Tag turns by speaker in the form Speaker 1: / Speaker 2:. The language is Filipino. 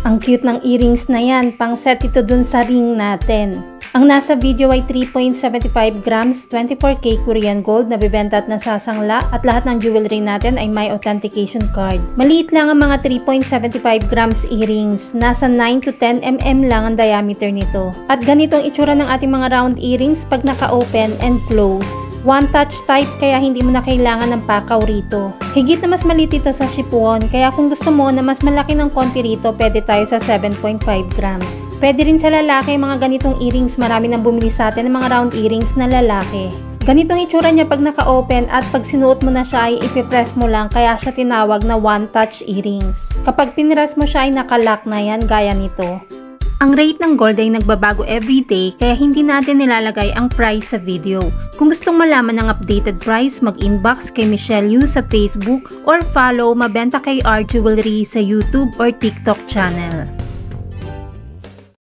Speaker 1: Ang cute ng earrings na yan, pang set ito dun sa ring natin. Ang nasa video ay 3.75 grams, 24K Korean gold na bibenta at nasasangla at lahat ng jewelry natin ay may authentication card. Maliit lang ang mga 3.75 grams earrings, nasa 9 to 10 mm lang ang diameter nito. At ganitong itsura ng ating mga round earrings pag naka-open and close. One touch type kaya hindi mo na kailangan ng pakaw rito. Higit na mas maliit ito sa chiffon, kaya kung gusto mo na mas malaki ng konti rito, pwede tayo sa 7.5 grams. Pwede rin sa lalaki mga ganitong earrings, marami nang bumili sa atin ng mga round earrings na lalaki. Ganitong itsura niya pag naka-open at pag sinuot mo na siya ay ipipress mo lang, kaya siya tinawag na one touch earrings. Kapag pinress mo siya ay nakalock na yan gaya nito. Ang rate ng gold ay nagbabago everyday kaya hindi natin nilalagay ang price sa video. Kung gustong malaman ng updated price, mag-inbox kay Michelle Yu sa Facebook or follow Mabenta KR Jewelry sa YouTube or TikTok channel.